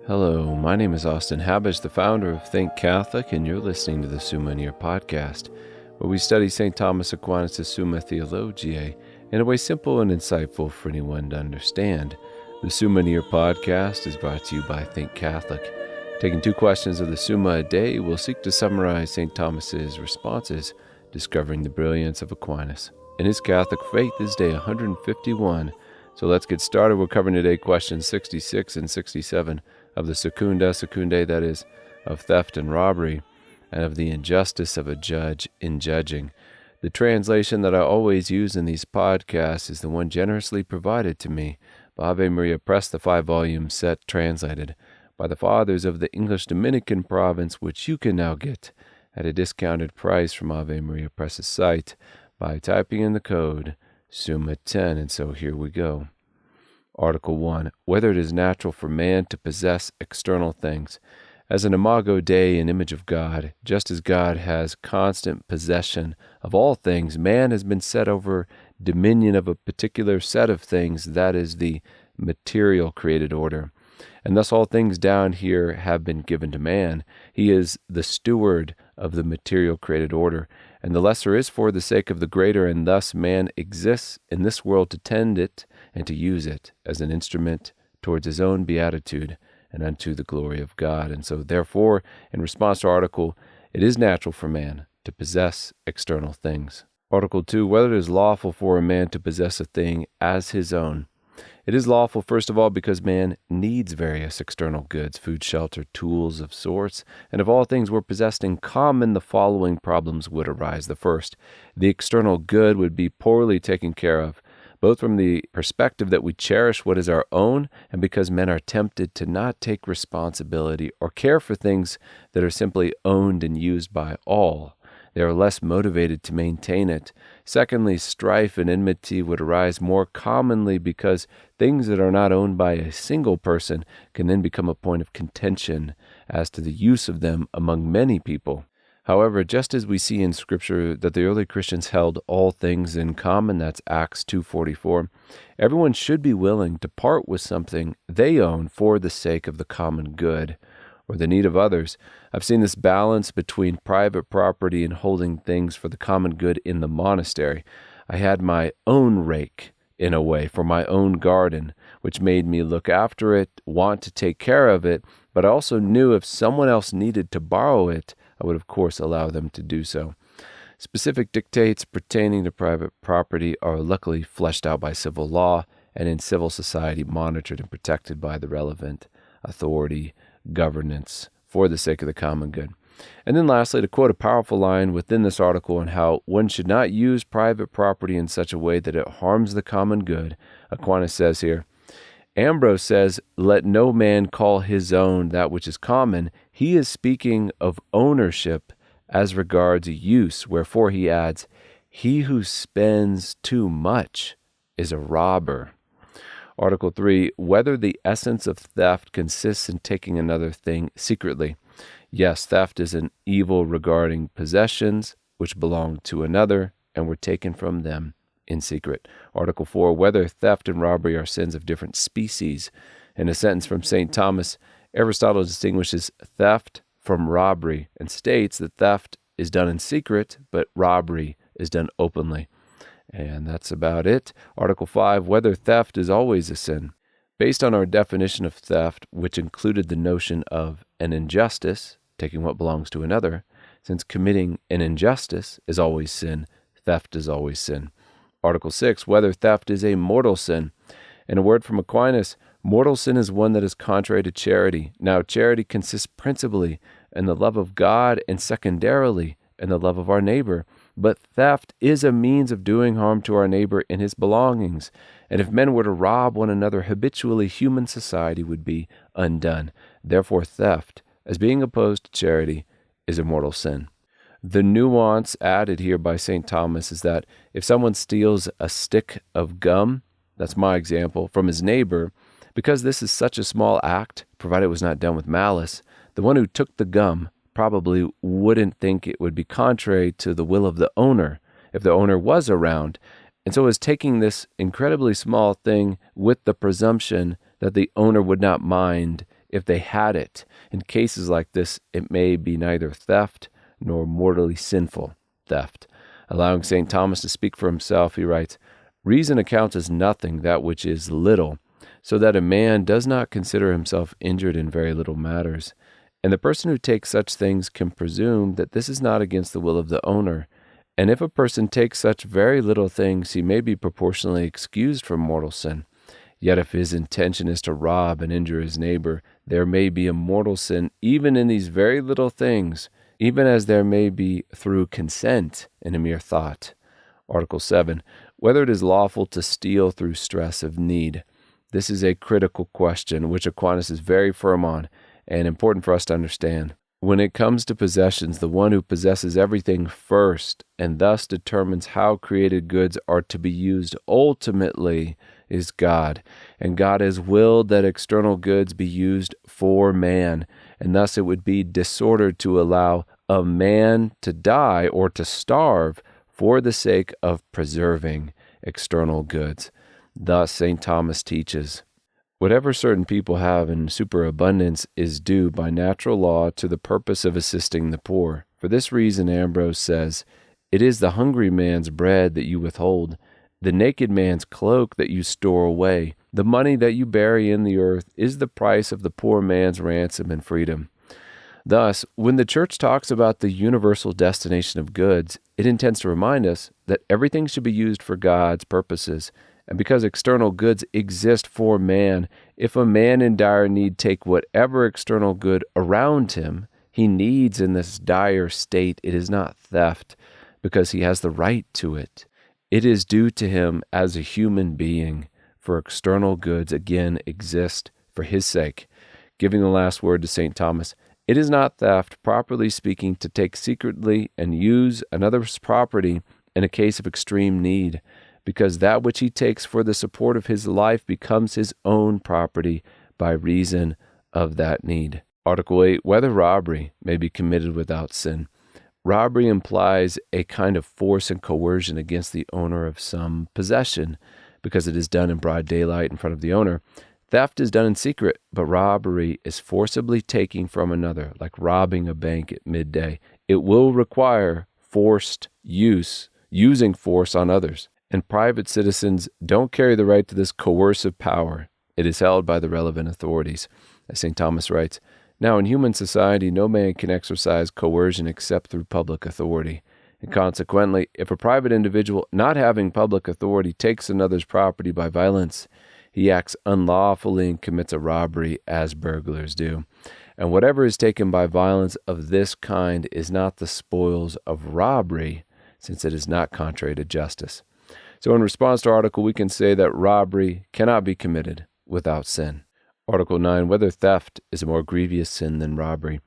Hello, my name is Austin Habish, the founder of Think Catholic, and you're listening to the Summa podcast, where we study St. Thomas Aquinas' Summa Theologiae in a way simple and insightful for anyone to understand. The Summa podcast is brought to you by Think Catholic. Taking 2 questions of the Summa a day, we'll seek to summarize St. Thomas's responses, discovering the brilliance of Aquinas. In his Catholic faith is day 151. So let's get started. We're covering today questions 66 and 67 of the secundae, that is, of theft and robbery, and of the injustice of a judge in judging. The translation that I always use in these podcasts is the one generously provided to me by Ave Maria Press, the 5-volume set translated by the fathers of the English Dominican province, which you can now get at a discounted price from Ave Maria Press's site by typing in the code Summa 10, and so here we go. Article 1. Whether it is natural for man to possess external things. As an imago Dei, an image of God, just as God has constant possession of all things, man has been set over dominion of a particular set of things, that is the material created order. And thus all things down here have been given to man. He is the steward of the material created order, and the lesser is for the sake of the greater, and thus man exists in this world to tend it and to use it as an instrument towards his own beatitude and unto the glory of God. And so therefore, in response to Article, it is natural for man to possess external things. Article 2, whether it is lawful for a man to possess a thing as his own. It is lawful, first of all, because man needs various external goods, food, shelter, tools of sorts, and if all things were possessed in common, the following problems would arise. The first, the external good would be poorly taken care of, both from the perspective that we cherish what is our own, and because men are tempted to not take responsibility or care for things that are simply owned and used by all. They are less motivated to maintain it. Secondly, strife and enmity would arise more commonly because things that are not owned by a single person can then become a point of contention as to the use of them among many people. However, just as we see in Scripture that the early Christians held all things in common, that's Acts 2:44, everyone should be willing to part with something they own for the sake of the common good or the need of others. I've seen this balance between private property and holding things for the common good in the monastery. I had my own rake, in a way, for my own garden, which made me look after it, want to take care of it, but I also knew if someone else needed to borrow it, I would of course allow them to do so. Specific dictates pertaining to private property are luckily fleshed out by civil law and in civil society monitored and protected by the relevant authority, governance, for the sake of the common good. And then lastly, to quote a powerful line within this article on how one should not use private property in such a way that it harms the common good, Aquinas says here, Ambrose says, let no man call his own that which is common. He is speaking of ownership as regards use, wherefore he adds, he who spends too much is a robber. Article 3, whether the essence of theft consists in taking another thing secretly. Yes, theft is an evil regarding possessions which belong to another and were taken from them in secret. Article 4, whether theft and robbery are sins of different species. In a sentence from St. Thomas, Aristotle distinguishes theft from robbery and states that theft is done in secret, but robbery is done openly. And that's about it. Article 5, whether theft is always a sin. Based on our definition of theft, which included the notion of an injustice, taking what belongs to another, since committing an injustice is always sin, theft is always sin. Article 6, whether theft is a mortal sin. In a word from Aquinas, mortal sin is one that is contrary to charity. Now, charity consists principally in the love of God and secondarily in the love of our neighbor. But theft is a means of doing harm to our neighbor in his belongings. And if men were to rob one another habitually, human society would be undone. Therefore, theft, as being opposed to charity, is a mortal sin. The nuance added here by St. Thomas is that if someone steals a stick of gum, that's my example, from his neighbor, because this is such a small act, provided it was not done with malice, the one who took the gum probably wouldn't think it would be contrary to the will of the owner if the owner was around. And so is taking this incredibly small thing with the presumption that the owner would not mind if they had it. In cases like this, it may be neither theft nor mortally sinful theft. Allowing St. Thomas to speak for himself, he writes, "Reason accounts as nothing that which is little, so that a man does not consider himself injured in very little matters. And the person who takes such things can presume that this is not against the will of the owner. And if a person takes such very little things, he may be proportionally excused from mortal sin. Yet if his intention is to rob and injure his neighbor, there may be a mortal sin even in these very little things, even as there may be through consent in a mere thought." Article 7. Whether it is lawful to steal through stress of need. This is a critical question, which Aquinas is very firm on, and important for us to understand. When it comes to possessions, the one who possesses everything first, and thus determines how created goods are to be used ultimately, is God. And God has willed that external goods be used for man, and thus it would be disordered to allow a man to die or to starve for the sake of preserving external goods. Thus, St. Thomas teaches, whatever certain people have in superabundance is due by natural law to the purpose of assisting the poor. For this reason, Ambrose says, "It is the hungry man's bread that you withhold, the naked man's cloak that you store away. The money that you bury in the earth is the price of the poor man's ransom and freedom." Thus, when the Church talks about the universal destination of goods, it intends to remind us that everything should be used for God's purposes. And because external goods exist for man, if a man in dire need take whatever external good around him he needs in this dire state, it is not theft, because he has the right to it. It is due to him as a human being, for external goods again exist for his sake. Giving the last word to St. Thomas, it is not theft, properly speaking, to take secretly and use another's property in a case of extreme need, because that which he takes for the support of his life becomes his own property by reason of that need. Article 8. Whether robbery may be committed without sin. Robbery implies a kind of force and coercion against the owner of some possession, because it is done in broad daylight in front of the owner. Theft is done in secret, but robbery is forcibly taking from another, like robbing a bank at midday. It will require forced using force on others. And private citizens don't carry the right to this coercive power. It is held by the relevant authorities. As St. Thomas writes, "Now in human society no man can exercise coercion except through public authority. And consequently, if a private individual, not having public authority, takes another's property by violence, he acts unlawfully and commits a robbery as burglars do. And whatever is taken by violence of this kind is not the spoils of robbery, since it is not contrary to justice." So in response to Article, we can say that robbery cannot be committed without sin. Article 9, whether theft is a more grievous sin than robbery.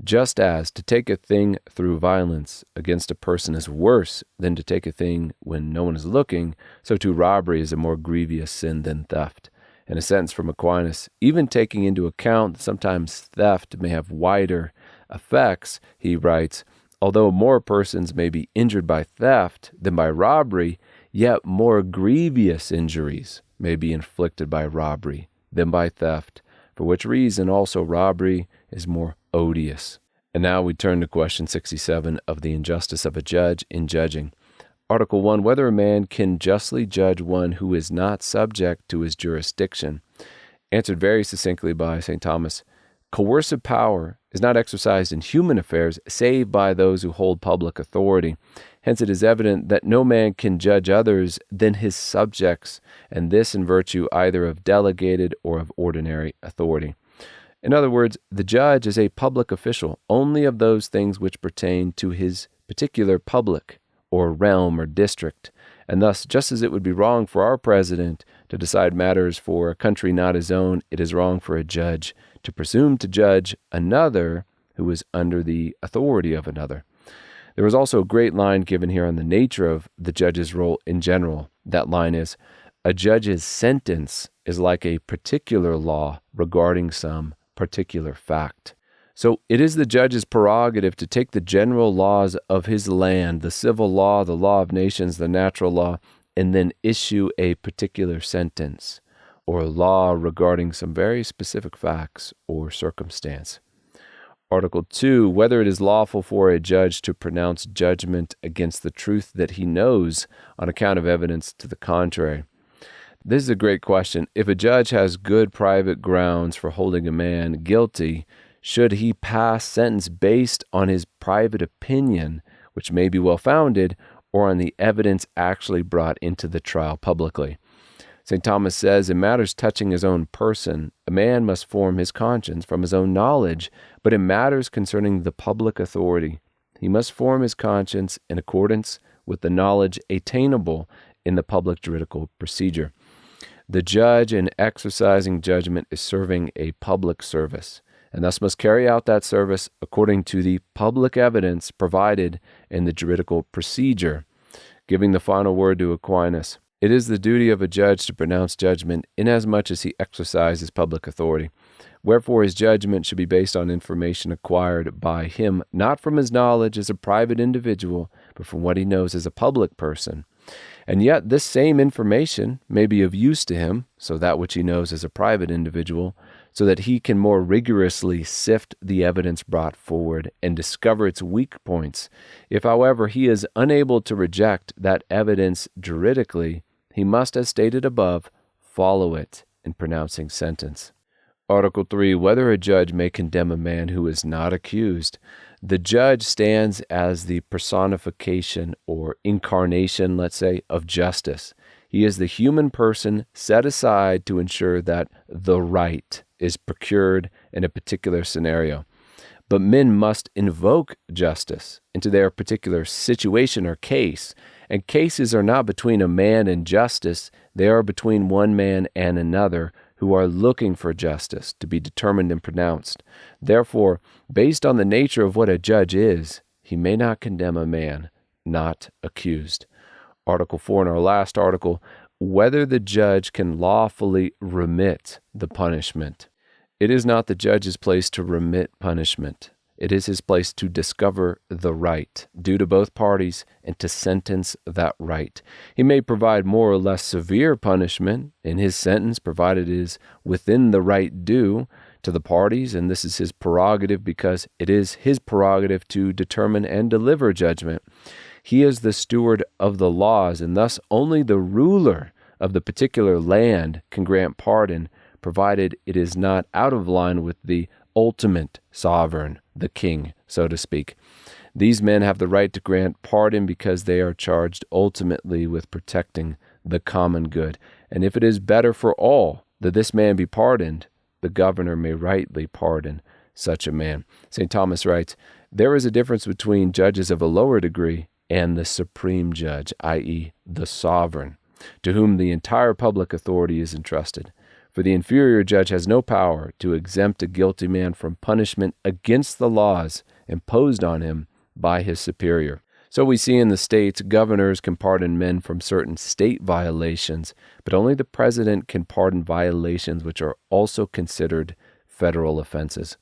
Just as to take a thing through violence against a person is worse than to take a thing when no one is looking, so too robbery is a more grievous sin than theft. In a sentence from Aquinas, even taking into account that sometimes theft may have wider effects, he writes, although more persons may be injured by theft than by robbery, yet more grievous injuries may be inflicted by robbery than by theft, for which reason also robbery is more odious. And now we turn to question 67 of the injustice of a judge in judging. Article 1, whether a man can justly judge one who is not subject to his jurisdiction. Answered very succinctly by St. Thomas, coercive power is not exercised in human affairs save by those who hold public authority. Hence it is evident that no man can judge others than his subjects, and this in virtue either of delegated or of ordinary authority. In other words, the judge is a public official only of those things which pertain to his particular public or realm or district. And thus, just as it would be wrong for our president to decide matters for a country not his own, it is wrong for a judge to presume to judge another who is under the authority of another. There is also a great line given here on the nature of the judge's role in general. That line is, a judge's sentence is like a particular law regarding some particular fact. So it is the judge's prerogative to take the general laws of his land, the civil law, the law of nations, the natural law, and then issue a particular sentence. or law regarding some very specific facts or circumstance. Article 2, whether it is lawful for a judge to pronounce judgment against the truth that he knows on account of evidence to the contrary. This is a great question. If a judge has good private grounds for holding a man guilty, should he pass sentence based on his private opinion, which may be well-founded, or on the evidence actually brought into the trial publicly? St. Thomas says, in matters touching his own person, a man must form his conscience from his own knowledge, but in matters concerning the public authority, he must form his conscience in accordance with the knowledge attainable in the public juridical procedure. The judge in exercising judgment is serving a public service, and thus must carry out that service according to the public evidence provided in the juridical procedure. Giving the final word to Aquinas, it is the duty of a judge to pronounce judgment inasmuch as he exercises public authority. Wherefore his judgment should be based on information acquired by him, not from his knowledge as a private individual, but from what he knows as a public person. And yet this same information may be of use to him, so that which he knows as a private individual, so that he can more rigorously sift the evidence brought forward and discover its weak points. If, however, he is unable to reject that evidence juridically, he must, as stated above, follow it in pronouncing sentence. Article 3, whether a judge may condemn a man who is not accused. The judge stands as the personification or incarnation, let's say, of justice. He is the human person set aside to ensure that the right is procured in a particular scenario. But men must invoke justice into their particular situation or case, and cases are not between a man and justice, they are between one man and another who are looking for justice to be determined and pronounced. Therefore, based on the nature of what a judge is, he may not condemn a man not accused. Article 4 in our last article, whether the judge can lawfully remit the punishment. It is not the judge's place to remit punishment. It is his place to discover the right due to both parties and to sentence that right. He may provide more or less severe punishment in his sentence, provided it is within the right due to the parties, and this is his prerogative because it is his prerogative to determine and deliver judgment. He is the steward of the laws, and thus only the ruler of the particular land can grant pardon, provided it is not out of line with the ultimate sovereign, the king, so to speak. These men have the right to grant pardon because they are charged ultimately with protecting the common good. And if it is better for all that this man be pardoned, the governor may rightly pardon such a man. St. Thomas writes, there is a difference between judges of a lower degree and the supreme judge, i.e., the sovereign, to whom the entire public authority is entrusted. For the inferior judge has no power to exempt a guilty man from punishment against the laws imposed on him by his superior. So we see in the states, governors can pardon men from certain state violations, but only the president can pardon violations which are also considered federal offenses.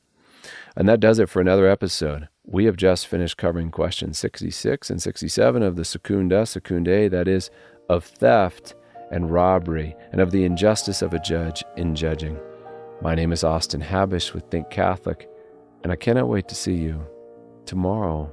And that does it for another episode. We have just finished covering questions 66 and 67 of the secundae, that is, of theft and robbery, and of the injustice of a judge in judging. My name is Austin Habish with Think Catholic, and I cannot wait to see you tomorrow.